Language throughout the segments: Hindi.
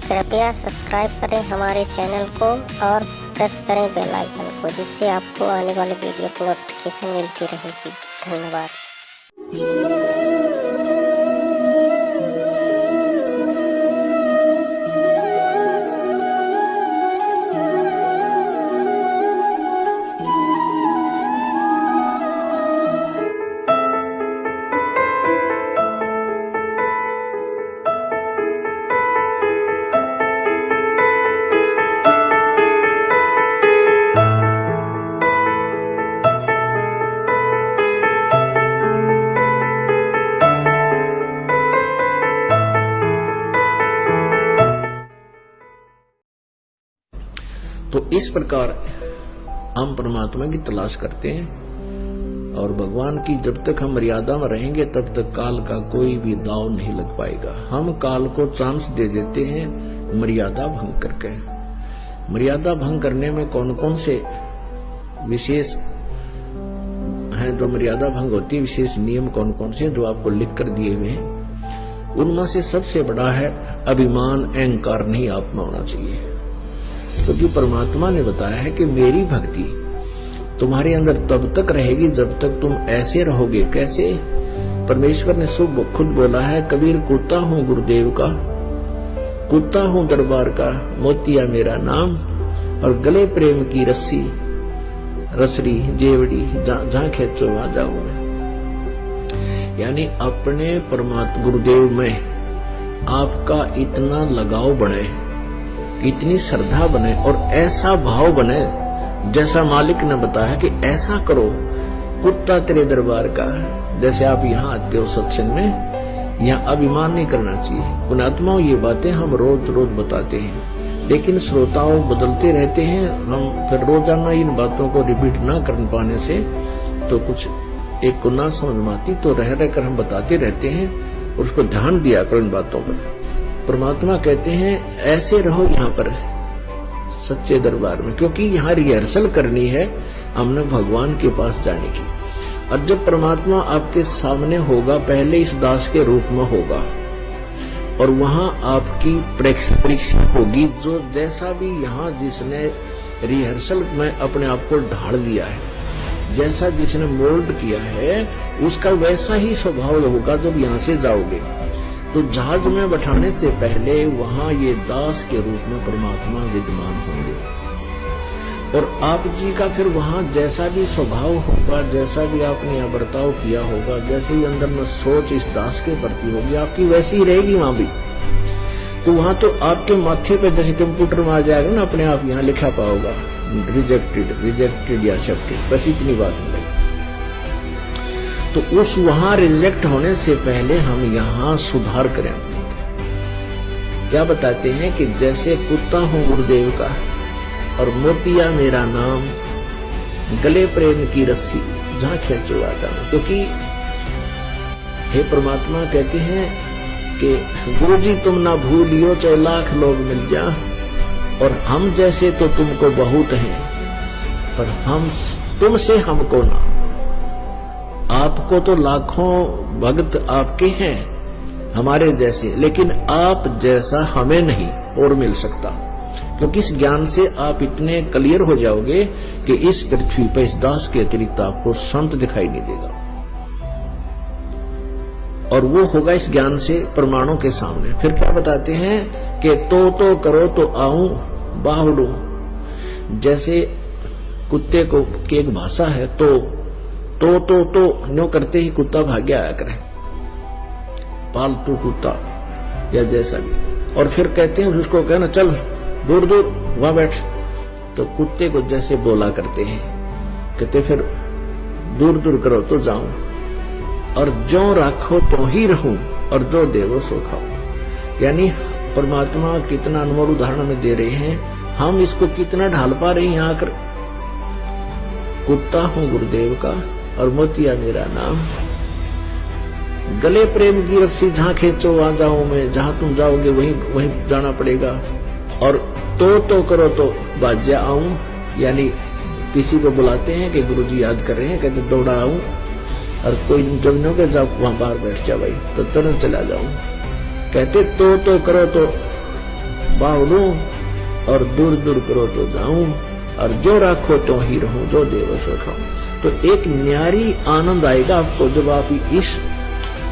कृपया सब्सक्राइब करें हमारे चैनल को और प्रेस करें बेल आइकन को, जिससे आपको आने वाले वीडियो की नोटिफिकेशन मिलती रहेगी। धन्यवाद। तो इस प्रकार हम परमात्मा की तलाश करते हैं और भगवान की जब तक हम मर्यादा में रहेंगे तब तक काल का कोई भी दाव नहीं लग पाएगा। हम काल को चांस दे देते हैं मर्यादा भंग करके। मर्यादा भंग करने में कौन कौन से विशेष हैं जो मर्यादा भंग होती है, विशेष नियम कौन कौन से जो आपको लिख कर दिए हुए हैं। उनमें से सबसे बड़ा है अभिमान, अहंकार नहीं आप में होना चाहिए। क्योंकि परमात्मा ने बताया है कि मेरी भक्ति तुम्हारे अंदर तब तक रहेगी जब तक तुम ऐसे रहोगे। कैसे? परमेश्वर ने खुद बोला है, कबीर कुत्ता हूं गुरुदेव का, कुत्ता हूं दरबार का, मोतिया मेरा नाम, और गले प्रेम की रस्सी रसरी जेवड़ी, जहां खेचो वहां जाऊं मैं। यानी अपने परमात्मा गुरुदेव में आपका इतना लगाव बने, इतनी श्रद्धा बने और ऐसा भाव बने जैसा मालिक ने बताया कि ऐसा करो, कुत्ता तेरे दरबार का। जैसे आप यहाँ आते हो सत्संग में, यहाँ अभिमान नहीं करना चाहिए। पुण्यात्माओं, ये बातें हम रोज रोज बताते हैं, लेकिन श्रोताओं बदलते रहते हैं। हम फिर रोजाना इन बातों को रिपीट न कर पाने से तो कुछ एक को ना समझ में आती, तो रह रहकर हम बताते रहते हैं और उसको ध्यान दिया करो इन बातों पर। परमात्मा कहते हैं ऐसे रहो यहाँ पर सच्चे दरबार में, क्योंकि यहाँ रिहर्सल करनी है हमने भगवान के पास जाने की। और जब परमात्मा आपके सामने होगा, पहले इस दास के रूप में होगा और वहां आपकी परीक्षा होगी। जो जैसा भी यहाँ जिसने रिहर्सल में अपने आप को ढाल दिया है, जैसा जिसने मोल्ड किया है, उसका वैसा ही स्वभाव होगा जब यहाँ से जाओगे। तो जहाज में बैठाने से पहले वहां ये दास के रूप में परमात्मा विद्यमान होंगे और आप जी का फिर वहां जैसा भी स्वभाव होगा, जैसा भी आपने यहाँ बर्ताव किया होगा, जैसे ही अंदर में सोच इस दास के प्रति होगी, आपकी वैसी ही रहेगी वहां भी। तो वहां तो आपके माथे पे जैसे कंप्यूटर में आ जाएगा ना, अपने आप यहाँ लिखा पाओगा रिजेक्टेड, रिजेक्टेड या एक्सेप्टेड, बस इतनी बात मिलेगी। तो उस वहां रिजेक्ट होने से पहले हम यहां सुधार करें। क्या बताते हैं कि जैसे कुत्ता हूं गुरुदेव का और मोतिया मेरा नाम, गले प्रेम की रस्सी जहां खेचो आ जाना। क्योंकि हे परमात्मा कहते हैं कि गुरु जी तुम ना भूलियो चाहे लाख लोग मिल जा, और हम जैसे तो तुमको बहुत हैं पर हम तुमसे हमको ना। आपको तो लाखों भक्त आपके हैं हमारे जैसे, लेकिन आप जैसा हमें नहीं और मिल सकता। क्योंकि इस ज्ञान से आप इतने क्लियर हो जाओगे कि इस पृथ्वी पर इस दास के अतिरिक्त आपको संत दिखाई नहीं देगा। और वो होगा इस ज्ञान से प्रमाणों के सामने। फिर क्या बताते हैं कि तो करो तो आऊं बाहुडू। जैसे कुत्ते को की एक भाषा है, तो नो करते ही कुत्ता भाग्य आया करे, पालतू कुत्ता या जैसा भी। और फिर कहते हैं उसको कहना चल दूर दूर वहां बैठ, तो कुत्ते को जैसे बोला करते हैं, कहते फिर दूर दूर करो तो जाऊं, और जो राखो तो ही रहूं, और जो देवो सो खाओ। यानी परमात्मा कितना अनमोल उदाहरण में दे रहे हैं, हम इसको कितना ढाल पा रहे हैं यहाँ आकर। कुत्ता हूं गुरुदेव का और मोतिया मेरा नाम, गले प्रेम की रस्सी जहां खेचो वहां जाऊं मैं, जहां तुम जाओगे वहीं जाना पड़ेगा। और तो करो तो बाज्या आऊं, यानी किसी को बुलाते हैं कि गुरुजी याद कर रहे हैं, कहते दौड़ा आऊं, और कोई जब न के जाओ वहां बाहर बैठ जा भाई, तो तुरंत चला जाऊं। कहते तो करो तो बावड़ूं और दूर दूर करो तो जाऊं, और जो राखो तो ही रहूं, जो देव सो खाऊं। तो एक न्यारी आनंद आएगा आपको जब आप इस,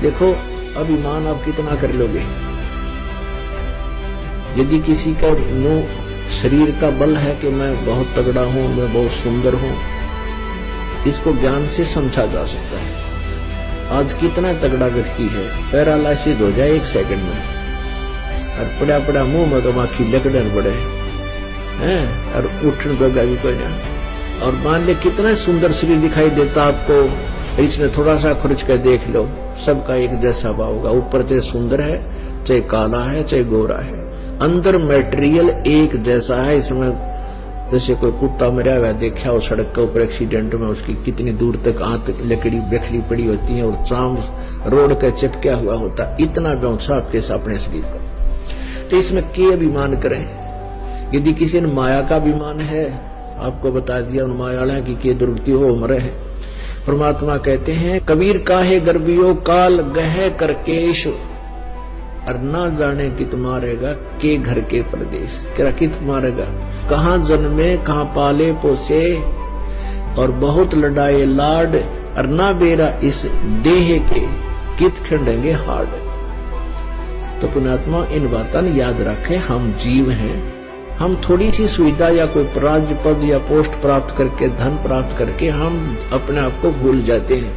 देखो अभिमान आप कितना कर लोगे। यदि किसी का शरीर का बल है कि मैं बहुत तगड़ा हूं, मैं बहुत सुंदर हूं, इसको ज्ञान से समझा जा सकता है। आज कितना तगड़ा व्यक्ति है, पैरालाइसिस हो जाए 1 सेकंड में, और पड़ा पड़ा मुंह में तो माखी लकड़न पड़े हैं, और उठन बगा भी कोई ना। और मान ले कितना सुंदर शरीर दिखाई देता आपको, इसने थोड़ा सा खर्च कर देख लो, सबका एक जैसा भाव होगा। ऊपर चाहे सुंदर है, चाहे काला है, चाहे गोरा है, अंदर मटेरियल एक जैसा है। इसमें जैसे कोई कुत्ता मरा हुआ देखा हो सड़क के ऊपर एक्सीडेंट में, उसकी कितनी दूर तक आंत लकड़ी बिखली पड़ी होती है और चाम रोड का चिपका हुआ होता, इतना गौसा आपके अपने शरीर का। तो इसमें क्या अभिमान करें। यदि किसी ने माया का अभिमान है, आपको बता दिया उन मायाला की के दुर्गति हो मरे है। परमात्मा कहते हैं, कबीर काहे गर्भियो काल गह करकेश, और ना जाने कित मारेगा के घर के प्रदेश। क्या कित मारेगा, कहाँ जन्मे कहाँ पाले पोसे, और बहुत लड़ाए लाड, और ना बेरा इस देह के कित खंडेंगे हाड। तो पुण्यात्मा इन बातों याद रखें, हम जीव हैं, हम थोड़ी सी सुविधा या कोई राज्य पद या पोस्ट प्राप्त करके, धन प्राप्त करके हम अपने आप को भूल जाते हैं।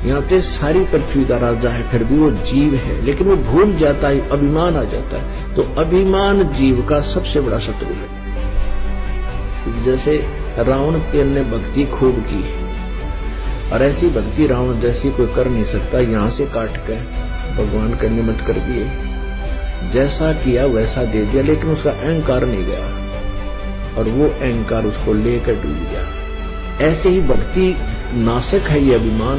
यहाँ से सारी पृथ्वी का राजा है, फिर भी वो जीव है, लेकिन वो भूल जाता है, अभिमान आ जाता है। तो अभिमान जीव का सबसे बड़ा शत्रु है। जैसे रावण ने भक्ति खूब की, और ऐसी भक्ति रावण जैसी कोई कर नहीं सकता। यहाँ से काट के भगवान का निमित्त कर दिए, जैसा किया वैसा दे दिया, लेकिन उसका अहंकार नहीं गया, और वो अहंकार उसको लेकर डूब गया। ऐसे ही भक्ति नाशक है ये अभिमान,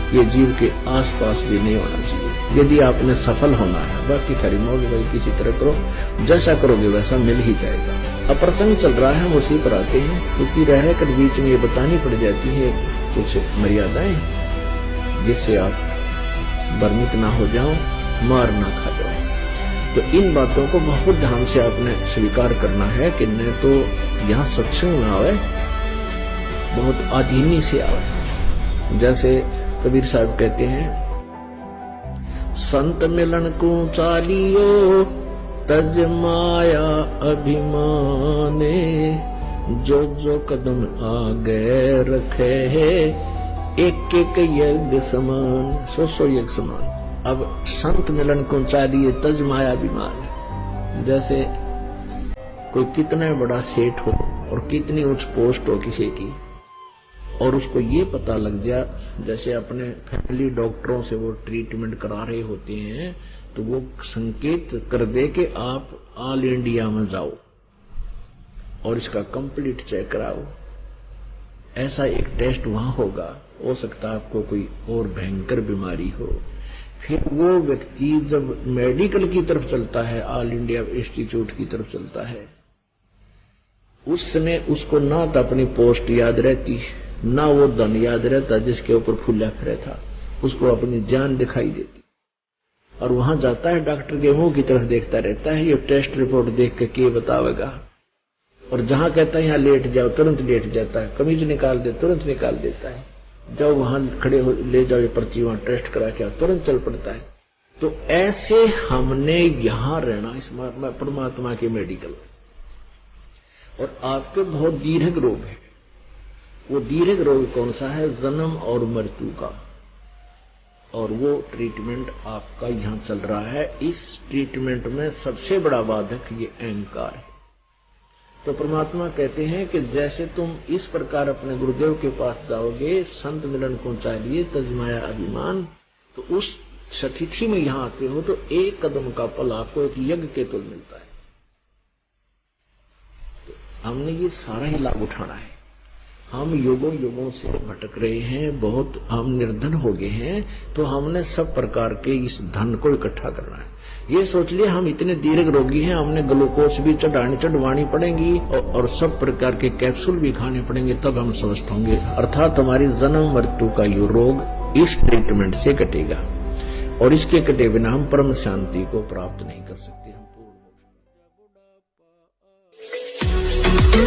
ये जीव के आसपास भी नहीं होना चाहिए। यदि आपने सफल होना है, बाकी खरी मौज भाई किसी तरह करो, जैसा करोगे वैसा मिल ही जाएगा। अब प्रसंग चल रहा है, हम उसी पर आते हैं, क्योंकि रह कर बीच में ये बतानी पड़ जाती है कुछ मर्यादाएं, जिससे आप भ्रमित ना हो जाओ, मार ना खा जाओ। तो इन बातों को बहुत ध्यान से आपने स्वीकार करना है कि न तो यहाँ सत्संग में आवे, बहुत आधीनी से आवे। जैसे कबीर साहब कहते हैं, संत मिलन को चालियो तज माया अभिमाने, जो जो कदम आगे रखे है एक एक यज्ञ समान, सो यज्ञ समान। अब संत मिलन को चालिए तज माया अभिमान। जैसे कोई कितना बड़ा सेठ हो और कितनी उच्च पोस्ट हो किसी की, और उसको ये पता लग जाए, जैसे अपने फैमिली डॉक्टरों से वो ट्रीटमेंट करा रहे होते हैं, तो वो संकेत कर दे कि आप ऑल इंडिया में जाओ और इसका कंप्लीट चेक कराओ। ऐसा एक टेस्ट वहां होगा, हो सकता है आपको कोई और भयंकर बीमारी हो। फिर वो व्यक्ति जब मेडिकल की तरफ चलता है, ऑल इंडिया इंस्टीट्यूट की तरफ चलता है, उस समय उसको ना तो अपनी पोस्ट याद रहती, ना वो धन याद रहता जिसके ऊपर फूला फिरा था, उसको अपनी जान दिखाई देती। और वहां जाता है, डॉक्टर के मुंह की तरफ देखता रहता है, ये टेस्ट रिपोर्ट देख के क्या बतावेगा। और जहां कहता है यहाँ लेट जाओ, तुरंत लेट जाता है, कमीज निकाल दे तुरंत निकाल देता है, जाओ वहां खड़े हो ले जाओ ये पर्ची, वहां टेस्ट करा के तुरंत चल पड़ता है। तो ऐसे हमने यहां रहना इस परमात्मा के मेडिकल। और आपके बहुत दीर्घ रोग है, वो दीर्घ रोग कौन सा है? जन्म और मृत्यु का। और वो ट्रीटमेंट आपका यहां चल रहा है। इस ट्रीटमेंट में सबसे बड़ा बाधक ये अहंकार है। तो परमात्मा कहते हैं कि जैसे तुम इस प्रकार अपने गुरुदेव के पास जाओगे, संत मिलन को चाहिए तजमाया अभिमान, तो उस सतिथि में यहां आते हो तो एक कदम का फल आपको एक यज्ञ के तुल मिलता है। तो हमने ये सारा ही लाभ उठाना है। हम युगों युगों से भटक रहे हैं, बहुत हम निर्धन हो गए हैं, तो हमने सब प्रकार के इस धन को इकट्ठा करना है। ये सोच लिए हम इतने दीर्घ रोगी हैं, हमने ग्लूकोज भी चढ़वानी पड़ेगी और सब प्रकार के कैप्सूल भी खाने पड़ेंगे, तब हम स्वस्थ होंगे। अर्थात हमारी जन्म मृत्यु का ये रोग इस ट्रीटमेंट से कटेगा, और इसके कटे बिना हम परम शांति को प्राप्त नहीं कर सकते। हम है।